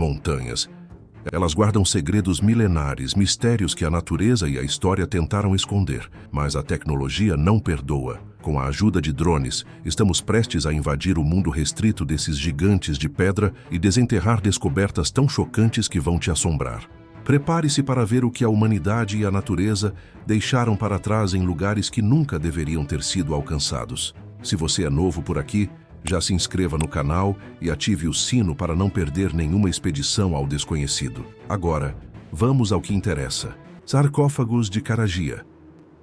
montanhas. Elas guardam segredos milenares, mistérios que a natureza e a história tentaram esconder, mas a tecnologia não perdoa. Com a ajuda de drones, estamos prestes a invadir o mundo restrito desses gigantes de pedra e desenterrar descobertas tão chocantes que vão te assombrar. Prepare-se para ver o que a humanidade e a natureza deixaram para trás em lugares que nunca deveriam ter sido alcançados. Se você é novo por aqui, já se inscreva no canal e ative o sino para não perder nenhuma expedição ao desconhecido. Agora, vamos ao que interessa. Sarcófagos de Caragia.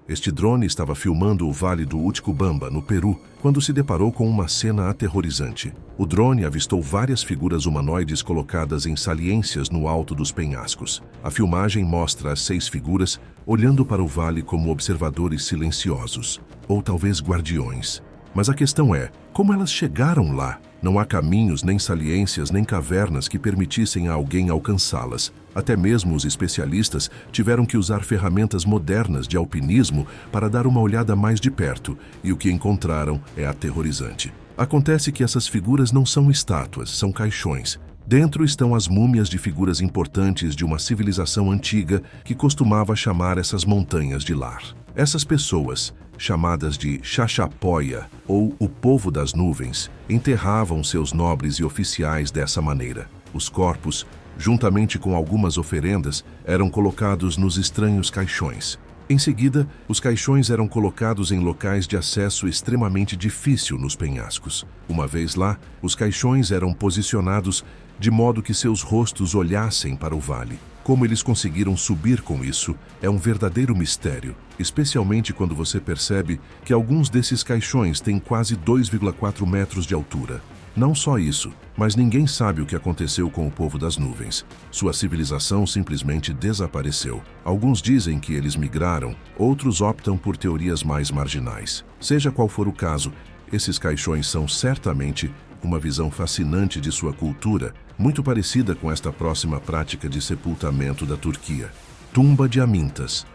Este drone estava filmando o Vale do Utcubamba, no Peru, quando se deparou com uma cena aterrorizante. O drone avistou várias figuras humanoides colocadas em saliências no alto dos penhascos. A filmagem mostra as 6 figuras olhando para o vale como observadores silenciosos, ou talvez guardiões. Mas a questão é, como elas chegaram lá? Não há caminhos, nem saliências, nem cavernas que permitissem a alguém alcançá-las. Até mesmo os especialistas tiveram que usar ferramentas modernas de alpinismo para dar uma olhada mais de perto, e o que encontraram é aterrorizante. Acontece que essas figuras não são estátuas, são caixões. Dentro estão as múmias de figuras importantes de uma civilização antiga que costumava chamar essas montanhas de lar. Essas pessoas, chamadas de Chachapoya, ou o povo das nuvens, enterravam seus nobres e oficiais dessa maneira. Os corpos, juntamente com algumas oferendas, eram colocados nos estranhos caixões. Em seguida, os caixões eram colocados em locais de acesso extremamente difícil nos penhascos. Uma vez lá, os caixões eram posicionados de modo que seus rostos olhassem para o vale. Como eles conseguiram subir com isso é um verdadeiro mistério, especialmente quando você percebe que alguns desses caixões têm quase 2,4 metros de altura. Não só isso, mas ninguém sabe o que aconteceu com o povo das nuvens. Sua civilização simplesmente desapareceu. Alguns dizem que eles migraram, outros optam por teorias mais marginais. Seja qual for o caso, esses caixões são certamente uma visão fascinante de sua cultura, muito parecida com esta próxima prática de sepultamento da Turquia. Tumba de Amintas.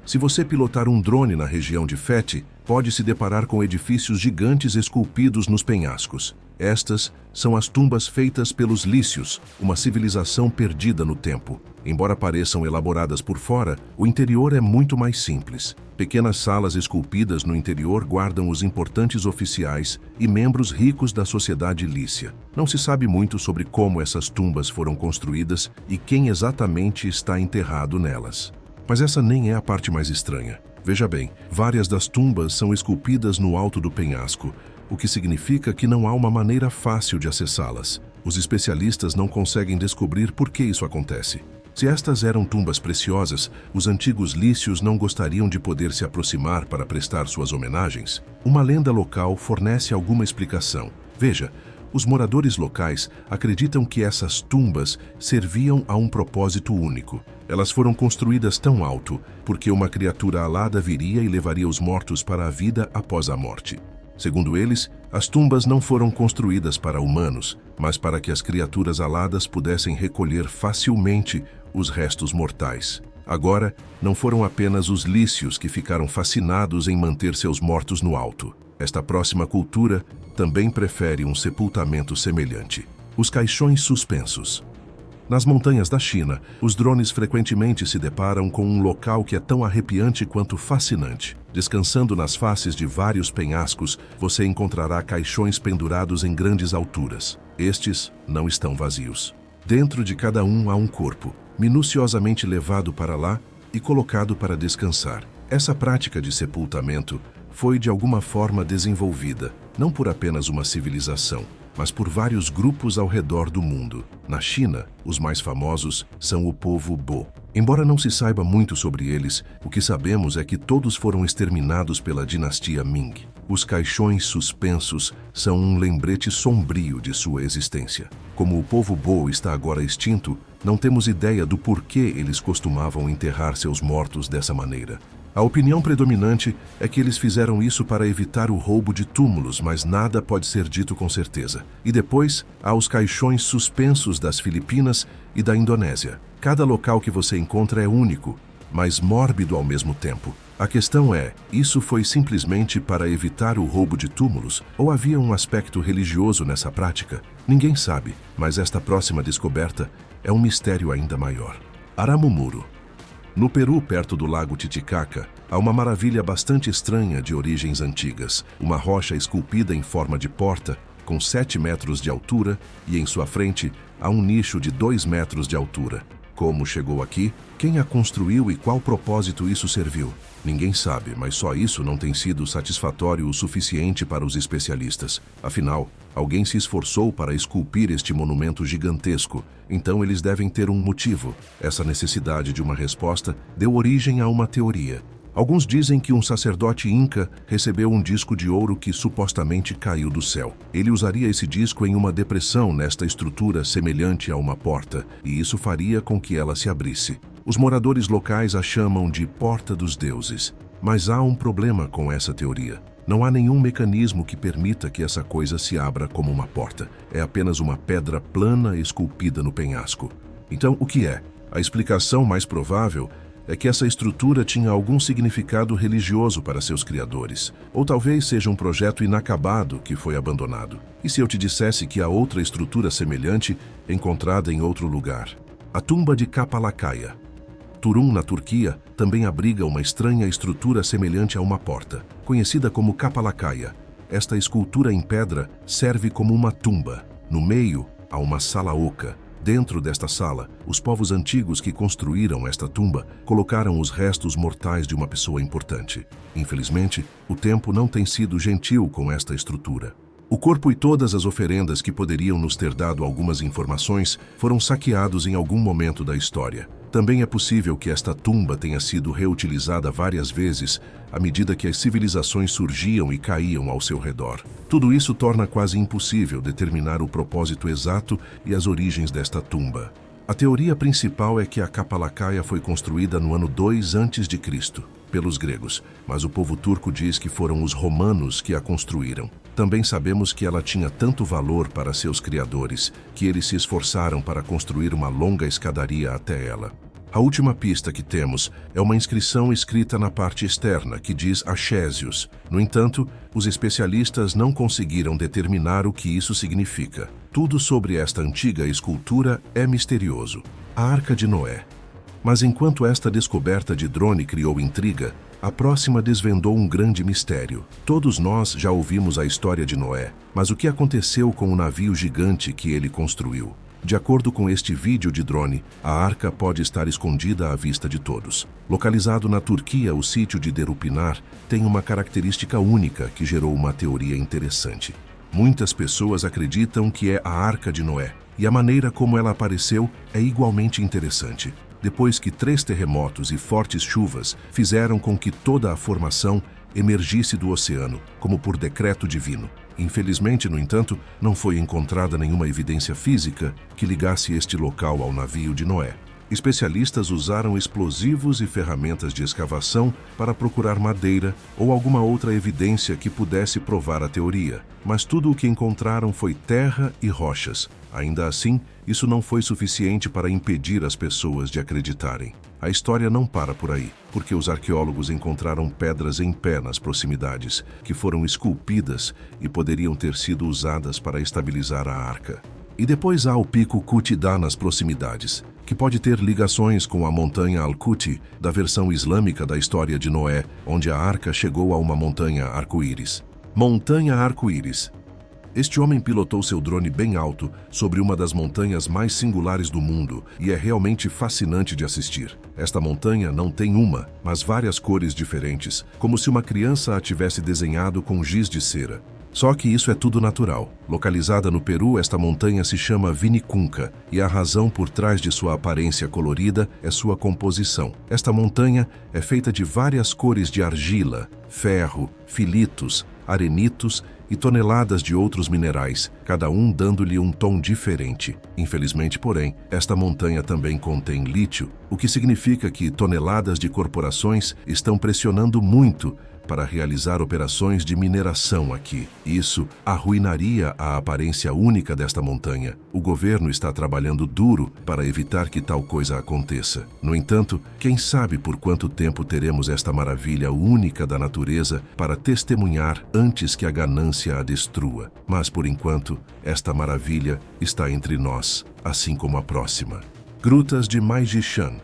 Se você pilotar um drone na região de Fethi, pode se deparar com edifícios gigantes esculpidos nos penhascos. Estas são as tumbas feitas pelos Lícios, uma civilização perdida no tempo. Embora pareçam elaboradas por fora, o interior é muito mais simples. Pequenas salas esculpidas no interior guardam os importantes oficiais e membros ricos da sociedade lícia. Não se sabe muito sobre como essas tumbas foram construídas e quem exatamente está enterrado nelas. Mas essa nem é a parte mais estranha. Veja bem, várias das tumbas são esculpidas no alto do penhasco, o que significa que não há uma maneira fácil de acessá-las. Os especialistas não conseguem descobrir por que isso acontece. Se estas eram tumbas preciosas, os antigos lícios não gostariam de poder se aproximar para prestar suas homenagens? Uma lenda local fornece alguma explicação. Veja, os moradores locais acreditam que essas tumbas serviam a um propósito único. Elas foram construídas tão alto porque uma criatura alada viria e levaria os mortos para a vida após a morte. Segundo eles, as tumbas não foram construídas para humanos, mas para que as criaturas aladas pudessem recolher facilmente os restos mortais. Agora, não foram apenas os lícios que ficaram fascinados em manter seus mortos no alto. Esta próxima cultura também prefere um sepultamento semelhante. Os caixões suspensos. Nas montanhas da China, os drones frequentemente se deparam com um local que é tão arrepiante quanto fascinante. Descansando nas faces de vários penhascos, você encontrará caixões pendurados em grandes alturas. Estes não estão vazios. Dentro de cada um há um corpo, minuciosamente levado para lá e colocado para descansar. Essa prática de sepultamento foi de alguma forma desenvolvida, não por apenas uma civilização, mas por vários grupos ao redor do mundo. Na China, os mais famosos são o povo Bo. Embora não se saiba muito sobre eles, o que sabemos é que todos foram exterminados pela dinastia Ming. Os caixões suspensos são um lembrete sombrio de sua existência. Como o povo Bo está agora extinto, não temos ideia do porquê eles costumavam enterrar seus mortos dessa maneira. A opinião predominante é que eles fizeram isso para evitar o roubo de túmulos, mas nada pode ser dito com certeza. E depois, há os caixões suspensos das Filipinas e da Indonésia. Cada local que você encontra é único, mas mórbido ao mesmo tempo. A questão é, isso foi simplesmente para evitar o roubo de túmulos ou havia um aspecto religioso nessa prática? Ninguém sabe, mas esta próxima descoberta é um mistério ainda maior. Aramumuro. No Peru, perto do lago Titicaca, há uma maravilha bastante estranha de origens antigas. Uma rocha esculpida em forma de porta, com 7 metros de altura, e em sua frente há um nicho de 2 metros de altura. Como chegou aqui? Quem a construiu e qual propósito isso serviu? Ninguém sabe, mas só isso não tem sido satisfatório o suficiente para os especialistas. Afinal, alguém se esforçou para esculpir este monumento gigantesco, então eles devem ter um motivo. Essa necessidade de uma resposta deu origem a uma teoria. Alguns dizem que um sacerdote inca recebeu um disco de ouro que supostamente caiu do céu. Ele usaria esse disco em uma depressão nesta estrutura semelhante a uma porta, e isso faria com que ela se abrisse. Os moradores locais a chamam de Porta dos Deuses. Mas há um problema com essa teoria. Não há nenhum mecanismo que permita que essa coisa se abra como uma porta. É apenas uma pedra plana esculpida no penhasco. Então, o que é? A explicação mais provável é que essa estrutura tinha algum significado religioso para seus criadores. Ou talvez seja um projeto inacabado que foi abandonado. E se eu te dissesse que há outra estrutura semelhante encontrada em outro lugar? A tumba de Kapalakaya. Turum, na Turquia, também abriga uma estranha estrutura semelhante a uma porta. Conhecida como Kapalakaya, esta escultura em pedra serve como uma tumba. No meio, há uma sala oca. Dentro desta sala, os povos antigos que construíram esta tumba colocaram os restos mortais de uma pessoa importante. Infelizmente, o tempo não tem sido gentil com esta estrutura. O corpo e todas as oferendas que poderiam nos ter dado algumas informações foram saqueados em algum momento da história. Também é possível que esta tumba tenha sido reutilizada várias vezes à medida que as civilizações surgiam e caíam ao seu redor. Tudo isso torna quase impossível determinar o propósito exato e as origens desta tumba. A teoria principal é que a Kapalakaya foi construída no ano 2 a.C., pelos gregos, mas o povo turco diz que foram os romanos que a construíram. Também sabemos que ela tinha tanto valor para seus criadores que eles se esforçaram para construir uma longa escadaria até ela. A última pista que temos é uma inscrição escrita na parte externa que diz Axésios. No entanto, os especialistas não conseguiram determinar o que isso significa. Tudo sobre esta antiga escultura é misterioso. A Arca de Noé. Mas enquanto esta descoberta de drone criou intriga, a próxima desvendou um grande mistério. Todos nós já ouvimos a história de Noé, mas o que aconteceu com o navio gigante que ele construiu? De acordo com este vídeo de drone, a arca pode estar escondida à vista de todos. Localizado na Turquia, o sítio de Derupinar tem uma característica única que gerou uma teoria interessante. Muitas pessoas acreditam que é a Arca de Noé, e a maneira como ela apareceu é igualmente interessante. Depois que 3 terremotos e fortes chuvas fizeram com que toda a formação emergisse do oceano, como por decreto divino. Infelizmente, no entanto, não foi encontrada nenhuma evidência física que ligasse este local ao navio de Noé. Especialistas usaram explosivos e ferramentas de escavação para procurar madeira ou alguma outra evidência que pudesse provar a teoria, mas tudo o que encontraram foi terra e rochas. Ainda assim, isso não foi suficiente para impedir as pessoas de acreditarem. A história não para por aí, porque os arqueólogos encontraram pedras em pé nas proximidades, que foram esculpidas e poderiam ter sido usadas para estabilizar a arca. E depois há o pico Kutidá nas proximidades, que pode ter ligações com a montanha Al-Kuti, da versão islâmica da história de Noé, onde a arca chegou a uma montanha arco-íris. Montanha Arco-Íris. Este homem pilotou seu drone bem alto sobre uma das montanhas mais singulares do mundo e é realmente fascinante de assistir. Esta montanha não tem uma, mas várias cores diferentes, como se uma criança a tivesse desenhado com giz de cera. Só que isso é tudo natural. Localizada no Peru, esta montanha se chama Vinicunca e a razão por trás de sua aparência colorida é sua composição. Esta montanha é feita de várias cores de argila, ferro, filitos, arenitos e toneladas de outros minerais, cada um dando-lhe um tom diferente. Infelizmente, porém, esta montanha também contém lítio, o que significa que toneladas de corporações estão pressionando muito para realizar operações de mineração aqui. Isso arruinaria a aparência única desta montanha. O governo está trabalhando duro para evitar que tal coisa aconteça. No entanto, quem sabe por quanto tempo teremos esta maravilha única da natureza para testemunhar antes que a ganância a destrua. Mas, por enquanto, esta maravilha está entre nós, assim como a próxima. Grutas de Maijishan.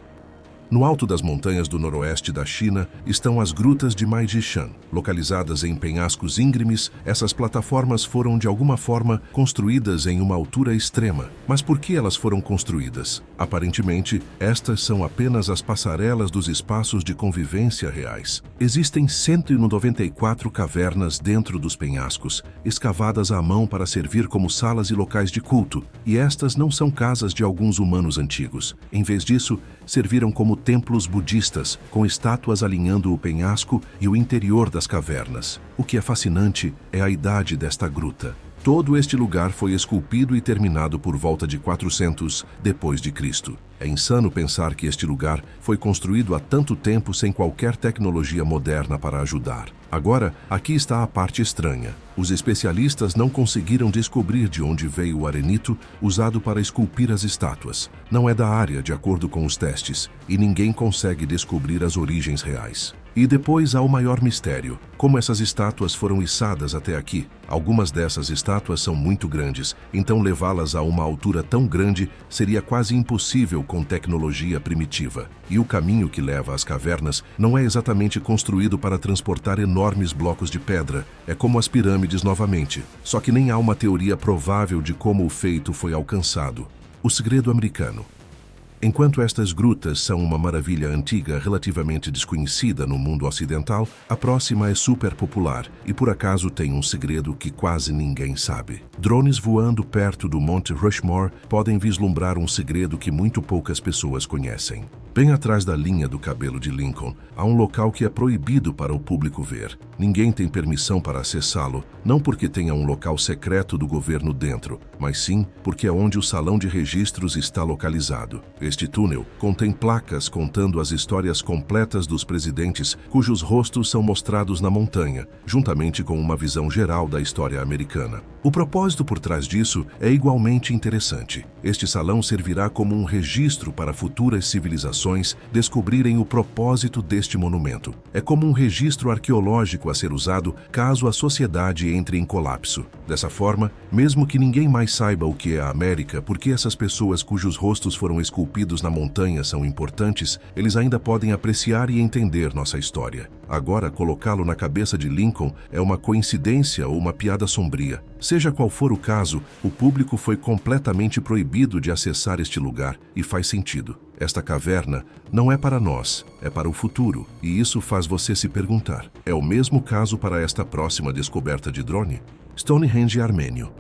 No alto das montanhas do noroeste da China estão as Grutas de Maijishan. Localizadas em penhascos íngremes, essas plataformas foram de alguma forma construídas em uma altura extrema. Mas por que elas foram construídas? Aparentemente, estas são apenas as passarelas dos espaços de convivência reais. Existem 194 cavernas dentro dos penhascos, escavadas à mão para servir como salas e locais de culto, e estas não são casas de alguns humanos antigos. Em vez disso, serviram como templos budistas, com estátuas alinhando o penhasco e o interior das cavernas. O que é fascinante é a idade desta gruta. Todo este lugar foi esculpido e terminado por volta de 400 depois de Cristo. É insano pensar que este lugar foi construído há tanto tempo sem qualquer tecnologia moderna para ajudar. Agora, aqui está a parte estranha. Os especialistas não conseguiram descobrir de onde veio o arenito usado para esculpir as estátuas. Não é da área, de acordo com os testes, e ninguém consegue descobrir as origens reais. E depois há o maior mistério: como essas estátuas foram içadas até aqui. Algumas dessas estátuas são muito grandes, então levá-las a uma altura tão grande seria quase impossível com tecnologia primitiva. E o caminho que leva às cavernas não é exatamente construído para transportar enormes blocos de pedra. É como as pirâmides novamente, só que nem há uma teoria provável de como o feito foi alcançado. O segredo americano. Enquanto estas grutas são uma maravilha antiga relativamente desconhecida no mundo ocidental, a próxima é super popular e por acaso tem um segredo que quase ninguém sabe. Drones voando perto do Monte Rushmore podem vislumbrar um segredo que muito poucas pessoas conhecem. Bem atrás da linha do cabelo de Lincoln, há um local que é proibido para o público ver. Ninguém tem permissão para acessá-lo, não porque tenha um local secreto do governo dentro, mas sim porque é onde o salão de registros está localizado. Este túnel contém placas contando as histórias completas dos presidentes cujos rostos são mostrados na montanha, juntamente com uma visão geral da história americana. O propósito por trás disso é igualmente interessante. Este salão servirá como um registro para futuras civilizações descobrirem o propósito deste monumento. É como um registro arqueológico a ser usado caso a sociedade entre em colapso. Dessa forma, mesmo que ninguém mais saiba o que é a América, porque essas pessoas cujos rostos foram esculpidos na montanha são importantes, eles ainda podem apreciar e entender nossa história. Agora, colocá-lo na cabeça de Lincoln é uma coincidência ou uma piada sombria. Seja qual for o caso, o público foi completamente proibido de acessar este lugar, e faz sentido. Esta caverna não é para nós, é para o futuro, e isso faz você se perguntar: é o mesmo caso para esta próxima descoberta de drone? Stonehenge armênio.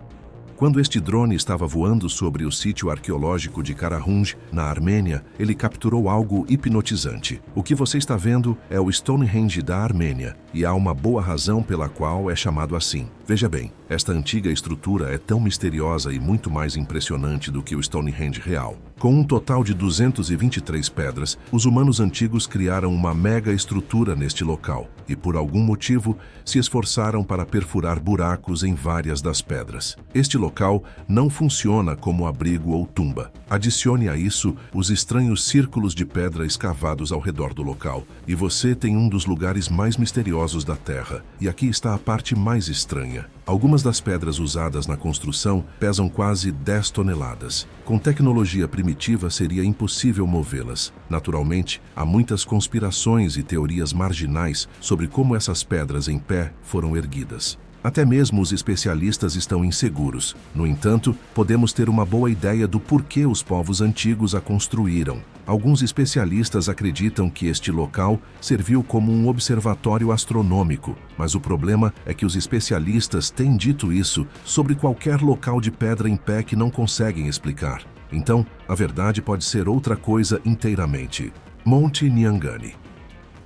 Quando este drone estava voando sobre o sítio arqueológico de Karahunj, na Armênia, ele capturou algo hipnotizante. O que você está vendo é o Stonehenge da Armênia, e há uma boa razão pela qual é chamado assim. Veja bem, esta antiga estrutura é tão misteriosa e muito mais impressionante do que o Stonehenge real. Com um total de 223 pedras, os humanos antigos criaram uma mega estrutura neste local e, por algum motivo, se esforçaram para perfurar buracos em várias das pedras. Este local não funciona como abrigo ou tumba. Adicione a isso os estranhos círculos de pedra escavados ao redor do local, e você tem um dos lugares mais misteriosos da Terra. E aqui está a parte mais estranha. Algumas das pedras usadas na construção pesam quase 10 toneladas. Com tecnologia primitiva seria impossível movê-las. Naturalmente, há muitas conspirações e teorias marginais sobre como essas pedras em pé foram erguidas. Até mesmo os especialistas estão inseguros. No entanto, podemos ter uma boa ideia do porquê os povos antigos a construíram. Alguns especialistas acreditam que este local serviu como um observatório astronômico, mas o problema é que os especialistas têm dito isso sobre qualquer local de pedra em pé que não conseguem explicar. Então, a verdade pode ser outra coisa inteiramente. Monte Nyangani.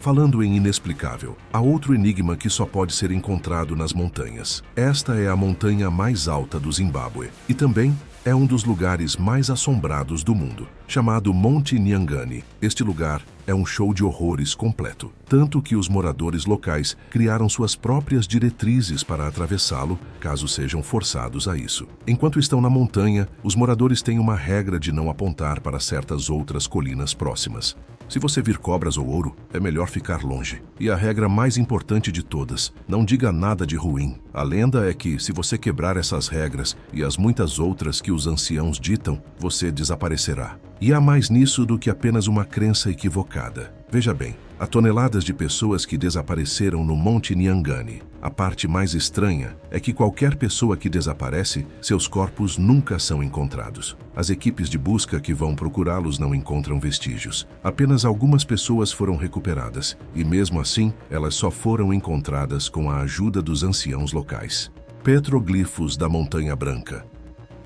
Falando em inexplicável, há outro enigma que só pode ser encontrado nas montanhas. Esta é a montanha mais alta do Zimbábue e também é um dos lugares mais assombrados do mundo, chamado Monte Nyangani. Este lugar é um show de horrores completo, tanto que os moradores locais criaram suas próprias diretrizes para atravessá-lo, caso sejam forçados a isso. Enquanto estão na montanha, os moradores têm uma regra de não apontar para certas outras colinas próximas. Se você vir cobras ou ouro, é melhor ficar longe. E a regra mais importante de todas, não diga nada de ruim. A lenda é que, se você quebrar essas regras e as muitas outras que os anciãos ditam, você desaparecerá. E há mais nisso do que apenas uma crença equivocada. Veja bem, há toneladas de pessoas que desapareceram no Monte Nyangani. A parte mais estranha é que qualquer pessoa que desaparece, seus corpos nunca são encontrados. As equipes de busca que vão procurá-los não encontram vestígios. Apenas algumas pessoas foram recuperadas, e mesmo assim, elas só foram encontradas com a ajuda dos anciãos locais. Petroglifos da Montanha Branca.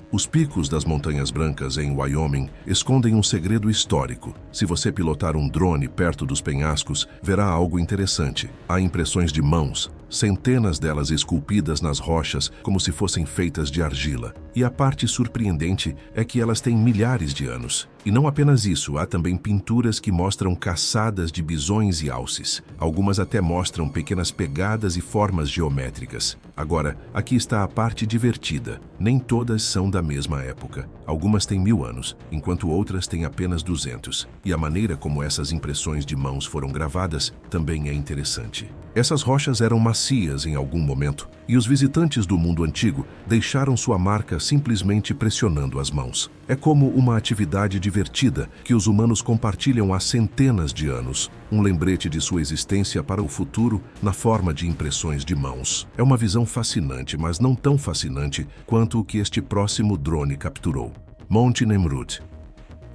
Os picos das Montanhas Brancas, em Wyoming, escondem um segredo histórico. Se você pilotar um drone perto dos penhascos, verá algo interessante. Há impressões de mãos, centenas delas esculpidas nas rochas como se fossem feitas de argila. E a parte surpreendente é que elas têm milhares de anos. E não apenas isso, há também pinturas que mostram caçadas de bisões e alces. Algumas até mostram pequenas pegadas e formas geométricas. Agora, aqui está a parte divertida. Nem todas são da mesma época. Algumas têm 1000 anos, enquanto outras têm apenas 200. E a maneira como essas impressões de mãos foram gravadas também é interessante. Essas rochas eram macias em algum momento, e os visitantes do mundo antigo deixaram sua marca simplesmente pressionando as mãos. É como uma atividade divertida que os humanos compartilham há centenas de anos, um lembrete de sua existência para o futuro na forma de impressões de mãos. É uma visão fascinante, mas não tão fascinante quanto o que este próximo drone capturou. Monte Nemrut.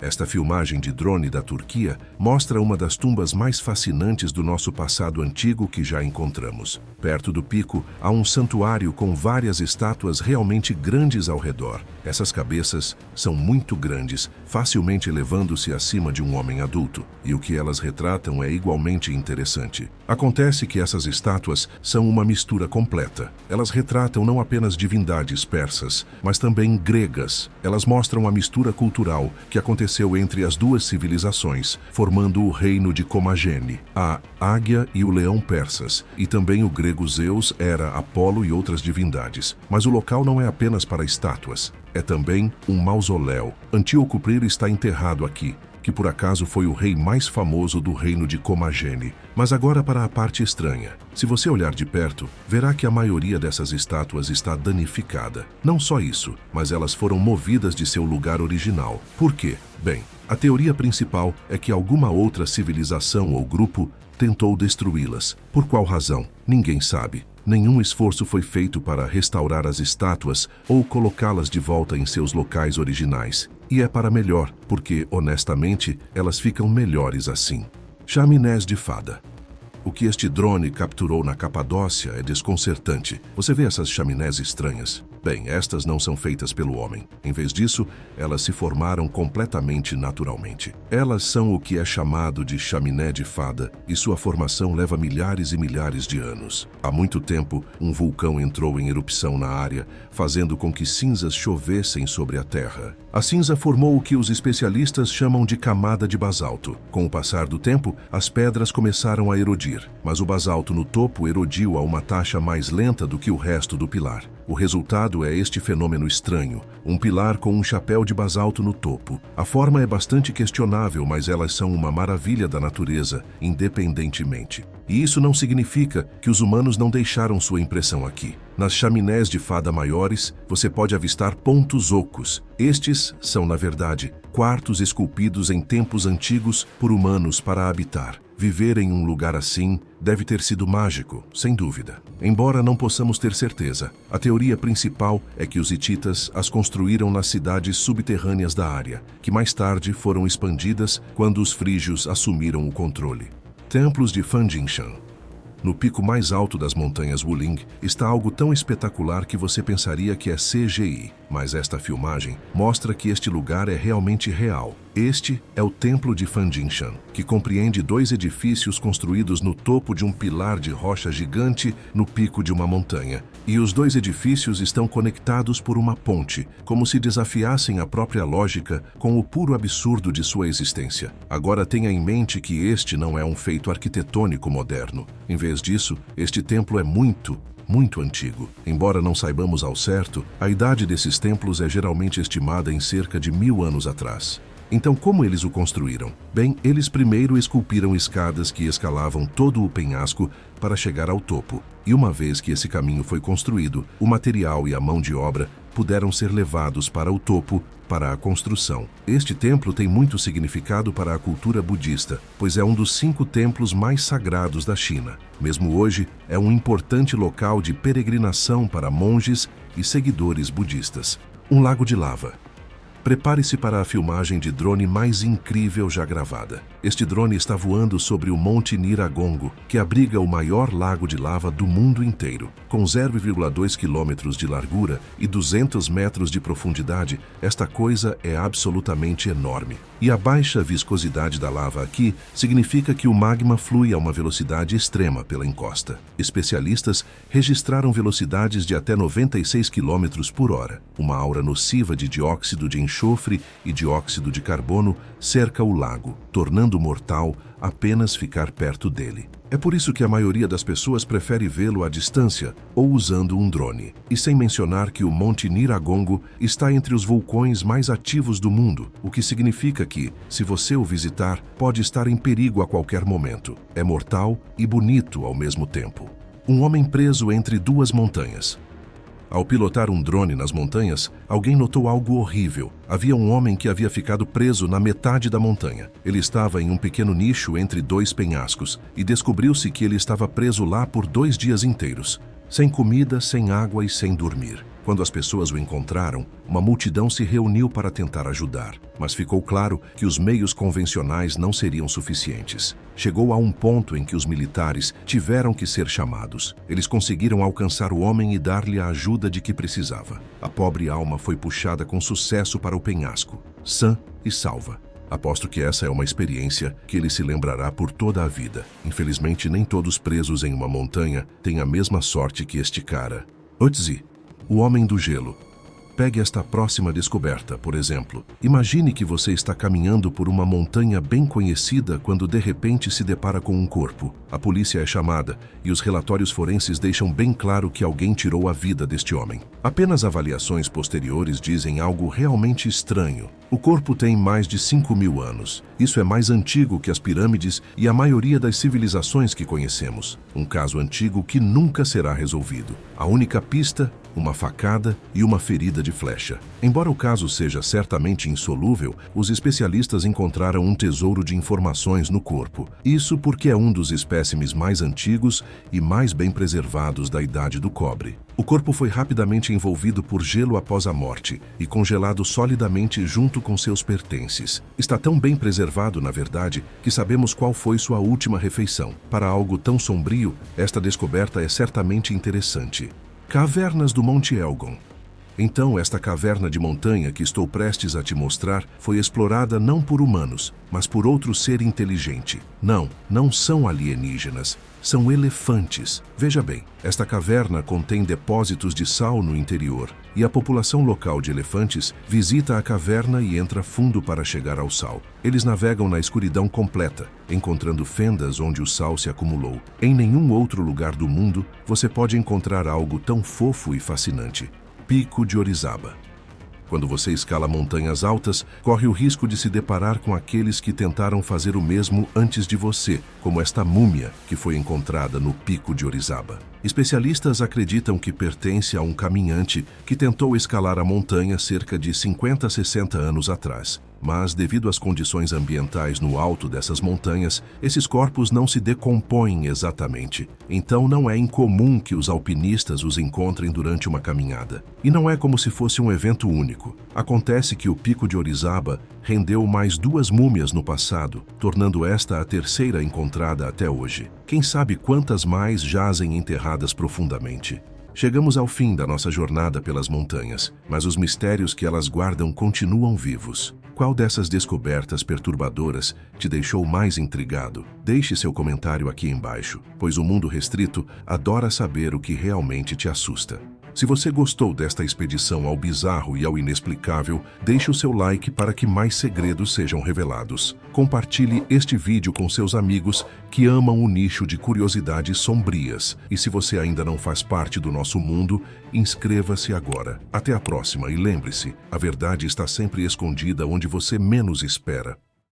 Esta filmagem de drone da Turquia mostra uma das tumbas mais fascinantes do nosso passado antigo que já encontramos. Perto do pico, há um santuário com várias estátuas realmente grandes ao redor. Essas cabeças são muito grandes, facilmente elevando-se acima de um homem adulto, e o que elas retratam é igualmente interessante. Acontece que essas estátuas são uma mistura completa. Elas retratam não apenas divindades persas, mas também gregas. Elas mostram a mistura cultural que aconteceu entre as duas civilizações, formando o reino de Comagene, a águia e o leão persas, e também o grego Zeus, Hera, Apolo e outras divindades. Mas o local não é apenas para estátuas, é também um mausoléu. Antíoco I está enterrado aqui, que por acaso foi o rei mais famoso do reino de Comagene. Mas agora para a parte estranha. Se você olhar de perto, verá que a maioria dessas estátuas está danificada. Não só isso, mas elas foram movidas de seu lugar original. Por quê? Bem, a teoria principal é que alguma outra civilização ou grupo tentou destruí-las. Por qual razão? Ninguém sabe. Nenhum esforço foi feito para restaurar as estátuas ou colocá-las de volta em seus locais originais. E é para melhor, porque, honestamente, elas ficam melhores assim. Chaminés de fada. O que este drone capturou na Capadócia é desconcertante. Você vê essas chaminés estranhas? Bem, estas não são feitas pelo homem. Em vez disso, elas se formaram completamente naturalmente. Elas são o que é chamado de chaminé de fada, e sua formação leva milhares e milhares de anos. Há muito tempo, um vulcão entrou em erupção na área, fazendo com que cinzas chovessem sobre a Terra. A cinza formou o que os especialistas chamam de camada de basalto. Com o passar do tempo, as pedras começaram a erodir, mas o basalto no topo erodiu a uma taxa mais lenta do que o resto do pilar. O resultado é este fenômeno estranho, um pilar com um chapéu de basalto no topo. A forma é bastante questionável, mas elas são uma maravilha da natureza, independentemente. E isso não significa que os humanos não deixaram sua impressão aqui. Nas chaminés de fada maiores, você pode avistar pontos ocos. Estes são, na verdade, quartos esculpidos em tempos antigos por humanos para habitar. Viver em um lugar assim deve ter sido mágico, sem dúvida. Embora não possamos ter certeza, a teoria principal é que os hititas as construíram nas cidades subterrâneas da área, que mais tarde foram expandidas quando os frígios assumiram o controle. Templos de Fanjinshan. No pico mais alto das montanhas Wuling está algo tão espetacular que você pensaria que é CGI, mas esta filmagem mostra que este lugar é realmente real. Este é o Templo de Fandingshan, que compreende 2 edifícios construídos no topo de um pilar de rocha gigante no pico de uma montanha. E os 2 edifícios estão conectados por uma ponte, como se desafiassem a própria lógica com o puro absurdo de sua existência. Agora tenha em mente que este não é um feito arquitetônico moderno. Em vez disso, este templo é muito antigo. Embora não saibamos ao certo, a idade desses templos é geralmente estimada em cerca de 1000 anos atrás. Então, como eles o construíram? Bem, eles primeiro esculpiram escadas que escalavam todo o penhasco para chegar ao topo. E uma vez que esse caminho foi construído, o material e a mão de obra puderam ser levados para o topo para a construção. Este templo tem muito significado para a cultura budista, pois é um dos 5 templos mais sagrados da China. Mesmo hoje, é um importante local de peregrinação para monges e seguidores budistas. Um lago de lava. Prepare-se para a filmagem de drone mais incrível já gravada. Este drone está voando sobre o Monte Niragongo, que abriga o maior lago de lava do mundo inteiro. Com 0,2 quilômetros de largura e 200 metros de profundidade, esta coisa é absolutamente enorme. E a baixa viscosidade da lava aqui significa que o magma flui a uma velocidade extrema pela encosta. Especialistas registraram velocidades de até 96 km por hora. Uma aura nociva de dióxido de enxofre e dióxido de carbono cerca o lago, tornando mortal apenas ficar perto dele. É por isso que a maioria das pessoas prefere vê-lo à distância ou usando um drone. E sem mencionar que o Monte Niragongo está entre os vulcões mais ativos do mundo, o que significa que, se você o visitar, pode estar em perigo a qualquer momento. É mortal e bonito ao mesmo tempo. Um homem preso entre 2 montanhas. Ao pilotar um drone nas montanhas, alguém notou algo horrível. Havia um homem que havia ficado preso na metade da montanha. Ele estava em um pequeno nicho entre 2 penhascos e descobriu-se que ele estava preso lá por 2 dias inteiros, sem comida, sem água e sem dormir. Quando as pessoas o encontraram, uma multidão se reuniu para tentar ajudar, mas ficou claro que os meios convencionais não seriam suficientes. Chegou a um ponto em que os militares tiveram que ser chamados. Eles conseguiram alcançar o homem e dar-lhe a ajuda de que precisava. A pobre alma foi puxada com sucesso para o penhasco, sã e salva. Aposto que essa é uma experiência que ele se lembrará por toda a vida. Infelizmente, nem todos presos em uma montanha têm a mesma sorte que este cara. Otzi, o homem do gelo. Pegue esta próxima descoberta, por exemplo. Imagine que você está caminhando por uma montanha bem conhecida quando de repente se depara com um corpo. A polícia é chamada e os relatórios forenses deixam bem claro que alguém tirou a vida deste homem. Apenas avaliações posteriores dizem algo realmente estranho. O corpo tem mais de 5.000 anos. Isso é mais antigo que as pirâmides e a maioria das civilizações que conhecemos. Um caso antigo que nunca será resolvido. A única pista, uma facada e uma ferida de flecha. Embora o caso seja certamente insolúvel, os especialistas encontraram um tesouro de informações no corpo. Isso porque é um dos espécimes mais antigos e mais bem preservados da Idade do Cobre. O corpo foi rapidamente envolvido por gelo após a morte e congelado solidamente junto com seus pertences. Está tão bem preservado, na verdade, que sabemos qual foi sua última refeição. Para algo tão sombrio, esta descoberta é certamente interessante. Cavernas do Monte Elgon. Então, esta caverna de montanha que estou prestes a te mostrar foi explorada não por humanos, mas por outro ser inteligente. Não são alienígenas, são elefantes. Veja bem, esta caverna contém depósitos de sal no interior, e a população local de elefantes visita a caverna e entra fundo para chegar ao sal. Eles navegam na escuridão completa, encontrando fendas onde o sal se acumulou. Em nenhum outro lugar do mundo você pode encontrar algo tão fofo e fascinante. Pico de Orizaba. Quando você escala montanhas altas, corre o risco de se deparar com aqueles que tentaram fazer o mesmo antes de você, como esta múmia que foi encontrada no Pico de Orizaba. Especialistas acreditam que pertence a um caminhante que tentou escalar a montanha cerca de 50 a 60 anos atrás. Mas, devido às condições ambientais no alto dessas montanhas, esses corpos não se decompõem exatamente. Então não é incomum que os alpinistas os encontrem durante uma caminhada. E não é como se fosse um evento único. Acontece que o Pico de Orizaba rendeu mais 2 múmias no passado, tornando esta a terceira encontrada até hoje. Quem sabe quantas mais jazem enterradas profundamente. Chegamos ao fim da nossa jornada pelas montanhas, mas os mistérios que elas guardam continuam vivos. Qual dessas descobertas perturbadoras te deixou mais intrigado? Deixe seu comentário aqui embaixo, pois o mundo restrito adora saber o que realmente te assusta. Se você gostou desta expedição ao bizarro e ao inexplicável, deixe o seu like para que mais segredos sejam revelados. Compartilhe este vídeo com seus amigos que amam o nicho de curiosidades sombrias. E se você ainda não faz parte do nosso mundo, inscreva-se agora. Até a próxima e lembre-se, a verdade está sempre escondida onde você menos espera.